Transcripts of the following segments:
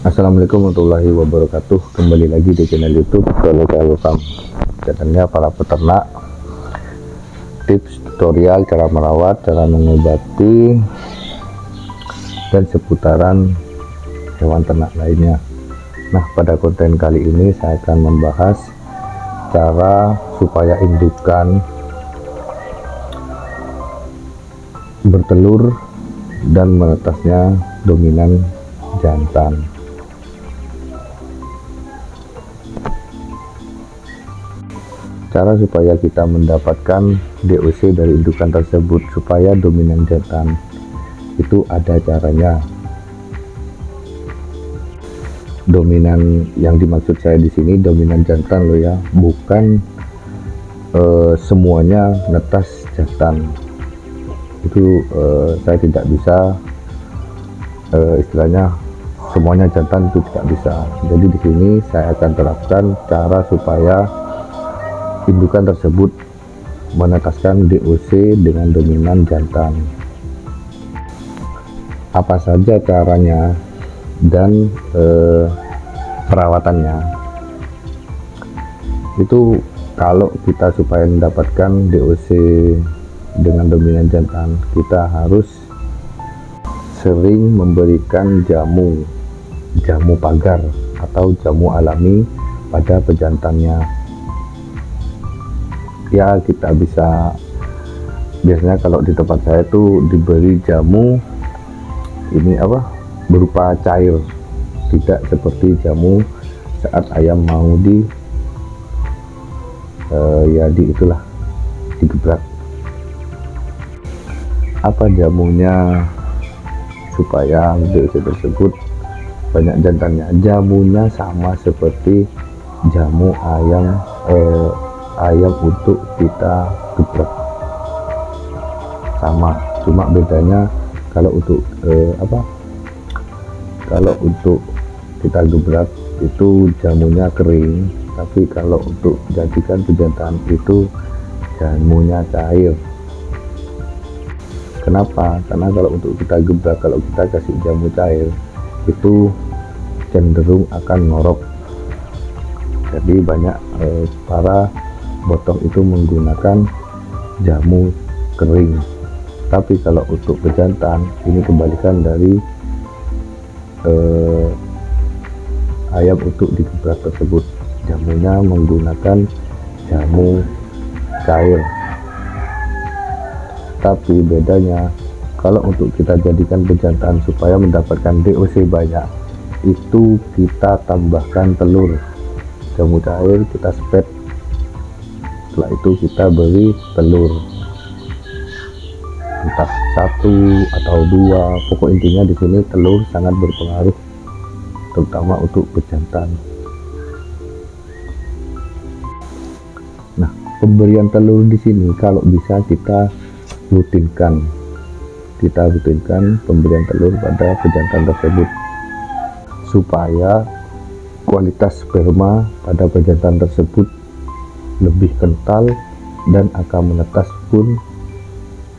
Assalamualaikum warahmatullahi wabarakatuh. Kembali lagi di channel YouTube Solo Farm. Channelnya para peternak, tips tutorial cara merawat, cara mengobati, dan seputaran hewan ternak lainnya. Nah, pada konten kali ini saya akan membahas cara supaya indukan bertelur dan menetasnya dominan jantan. Cara supaya kita mendapatkan DOC dari indukan tersebut supaya dominan jantan itu ada caranya. Dominan yang dimaksud saya di sini dominan jantan loh ya, bukan semuanya netas jantan. Itu saya tidak bisa istilahnya semuanya jantan, itu tidak bisa. Jadi di sini saya akan terapkan cara supaya indukan tersebut menetaskan DOC dengan dominan jantan. Apa saja caranya dan perawatannya? Itu kalau kita supaya mendapatkan DOC dengan dominan jantan, kita harus sering memberikan jamu pagar atau jamu alami pada pejantannya. Ya, kita bisa, biasanya kalau di tempat saya tuh diberi jamu ini berupa cair, tidak seperti jamu saat ayam mau itulah digebrak. Apa jamunya supaya DOC tersebut banyak jantannya? Jamunya sama seperti jamu ayam untuk kita gebrak, sama, cuma bedanya kalau untuk kalau untuk kita gebrak itu jamunya kering, tapi kalau untuk jadikan pejantan itu jamunya cair. Kenapa? Karena kalau untuk kita gebrak, kalau kita kasih jamu cair itu cenderung akan ngorok. Jadi banyak para botong itu menggunakan jamu kering. Tapi kalau untuk pejantan ini kebalikan dari ayam untuk digebrak tersebut, jamunya menggunakan jamu cair. Tapi bedanya kalau untuk kita jadikan pejantan supaya mendapatkan DOC banyak, itu kita tambahkan telur. Jamu cair kita sepet, setelah itu kita beri telur, entah 1 atau 2, pokok intinya di sini telur sangat berpengaruh, terutama untuk pejantan. Nah, pemberian telur di sini kalau bisa kita rutinkan pemberian telur pada pejantan tersebut supaya kualitas sperma pada pejantan tersebut lebih kental dan akan menetas pun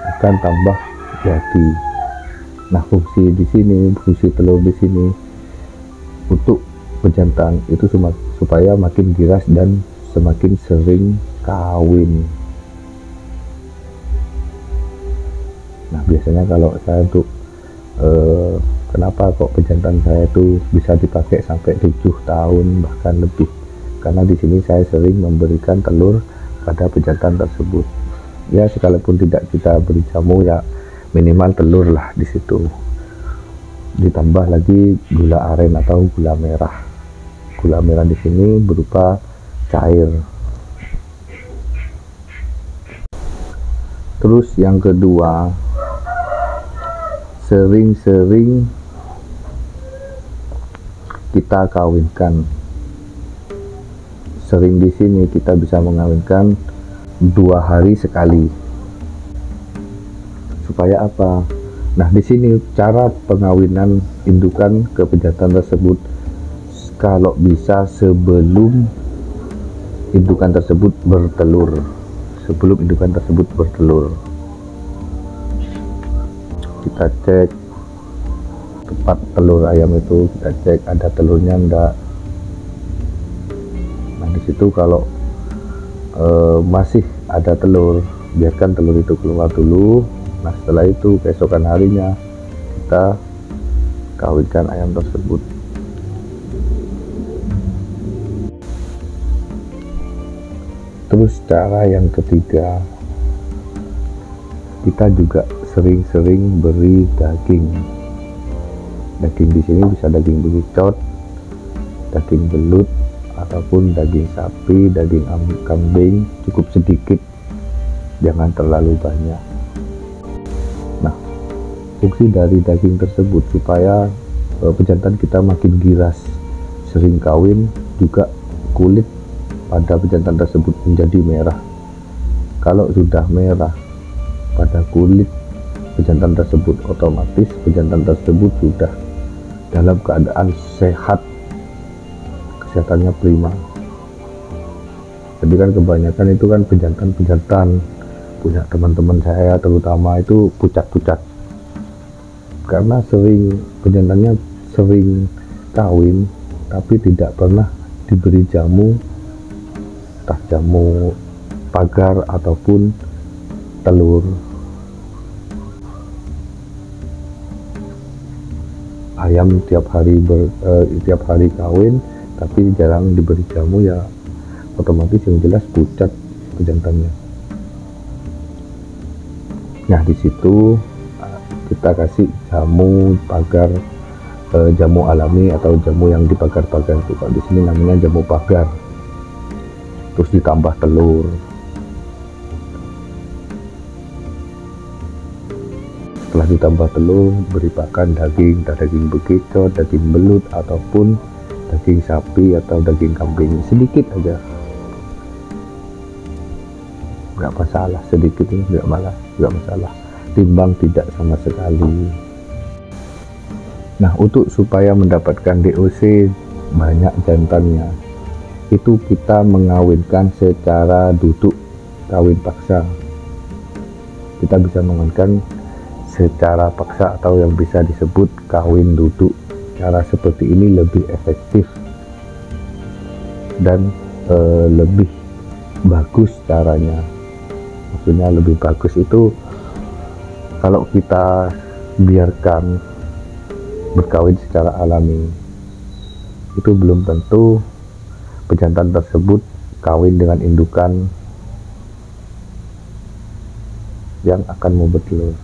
akan tambah jadi. Nah, fungsi telur di sini untuk pejantan itu supaya makin giras dan semakin sering kawin. Nah, biasanya kalau saya untuk kenapa kok pejantan saya tuh bisa dipakai sampai 7 tahun bahkan lebih, karena di sini saya sering memberikan telur pada pejantan tersebut. Ya, sekalipun tidak kita beri jamu, ya minimal telur lah di situ. Ditambah lagi gula aren atau gula merah. Gula merah di sini berupa cair. Terus yang kedua, sering-sering kita kawinkan. Sering di sini kita bisa mengawinkan 2 hari sekali. Supaya apa? Nah, di sini cara pengawinan indukan ke pejantan tersebut, kalau bisa sebelum indukan tersebut bertelur. Kita cek tempat telur ayam itu, kita cek ada telurnya enggak. Nah di situ kalau masih ada telur, biarkan telur itu keluar dulu. Nah setelah itu keesokan harinya kita kawinkan ayam tersebut. Terus cara yang ketiga, kita juga sering-sering beri daging. Daging di sini bisa daging bekicot, daging belut, ataupun daging sapi, daging kambing, cukup sedikit, jangan terlalu banyak. Nah, fungsi dari daging tersebut supaya pejantan kita makin giras, sering kawin, juga kulit pada pejantan tersebut menjadi merah. Kalau sudah merah pada kulit pejantan tersebut, otomatis pejantan tersebut sudah dalam keadaan sehat, kesehatannya prima. Jadi kan kebanyakan itu kan pejantan punya teman-teman saya terutama itu pucat-pucat, karena pejantannya sering kawin tapi tidak pernah diberi jamu, entah jamu pagar ataupun telur. Ayam tiap hari kawin tapi jarang diberi jamu, ya otomatis yang jelas pucat pejantannya. Nah di situ kita kasih jamu pagar, jamu alami atau jamu yang dipagar-pagar itu. Kalau di sini namanya jamu pagar. Terus ditambah telur. Setelah ditambah telur, beri pakan daging, daging bekicot, daging belut, ataupun daging sapi atau daging kambing, sedikit aja, nggak masalah, sedikit ini nggak masalah, timbang tidak sama sekali. Nah untuk supaya mendapatkan DOC banyak jantannya, itu kita mengawinkan secara duduk, kawin paksa. Kita bisa mengawinkan secara paksa atau yang bisa disebut kawin duduk. Cara seperti ini lebih efektif dan lebih bagus caranya. Maksudnya lebih bagus itu kalau kita biarkan berkawin secara alami, itu belum tentu pejantan tersebut kawin dengan indukan yang akan mau bertelur,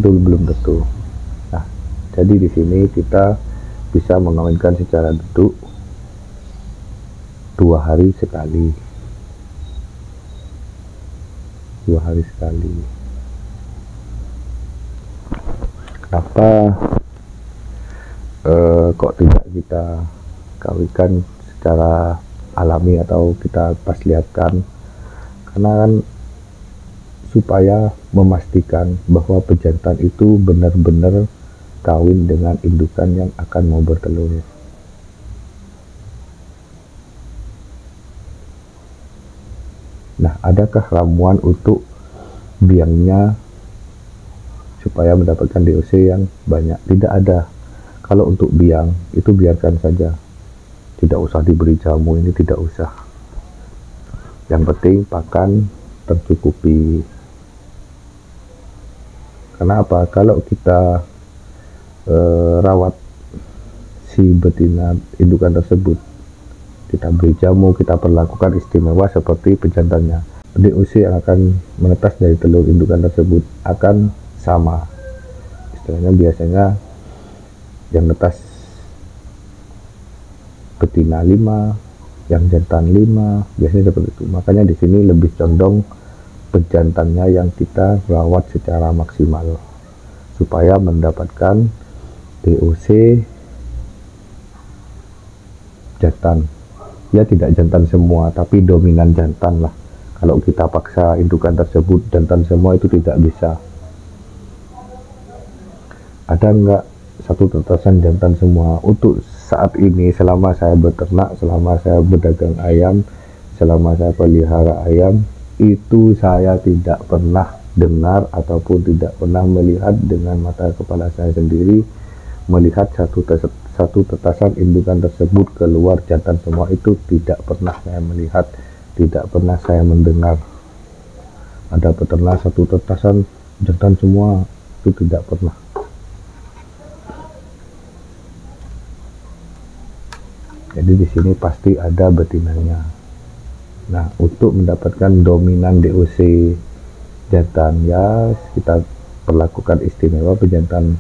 itu belum tentu. Nah, jadi di sini kita bisa mengawinkan secara duduk 2 hari sekali. 2 hari sekali. Kenapa kok tidak kita kawinkan secara alami atau kita pas lihatkan? Karena kan supaya memastikan bahwa pejantan itu benar-benar kawin dengan indukan yang akan mau bertelur. Nah, adakah ramuan untuk biangnya supaya mendapatkan DOC yang banyak? Tidak ada. Kalau untuk biang itu biarkan saja, tidak usah diberi jamu, ini tidak usah. Yang penting pakan tercukupi. Karena apa? Kalau kita rawat si betina indukan tersebut, kita beri jamu, kita perlakukan istimewa seperti pejantannya, DOC yang akan menetas dari telur indukan tersebut akan sama. Istilahnya biasanya yang netas betina 5, yang jantan 5, biasanya seperti itu. Makanya di sini lebih condong pejantannya yang kita rawat secara maksimal supaya mendapatkan DOC jantan. Ya tidak jantan semua, tapi dominan jantan lah. Kalau kita paksa indukan tersebut jantan semua itu tidak bisa. Ada enggak satu tetasan jantan semua? Untuk saat ini, selama saya beternak, selama saya berdagang ayam, selama saya pelihara ayam, itu saya tidak pernah dengar ataupun tidak pernah melihat dengan mata kepala saya sendiri melihat satu tetasan indukan tersebut keluar jantan semua, itu tidak pernah saya melihat, tidak pernah saya mendengar ada peternak satu tetasan jantan semua, itu tidak pernah. Jadi di sini pasti ada betinanya. Nah, untuk mendapatkan dominan DOC jantan, ya kita perlakukan istimewa pejantan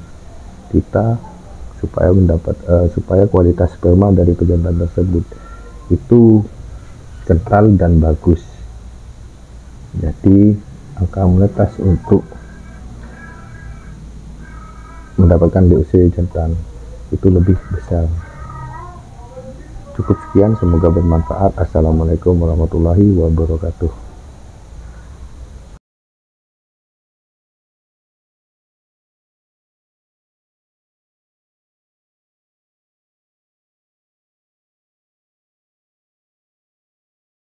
kita supaya supaya kualitas sperma dari pejantan tersebut itu kental dan bagus. Jadi angka menetas untuk mendapatkan DOC jantan itu lebih besar. Cukup sekian, semoga bermanfaat. Assalamualaikum warahmatullahi wabarakatuh.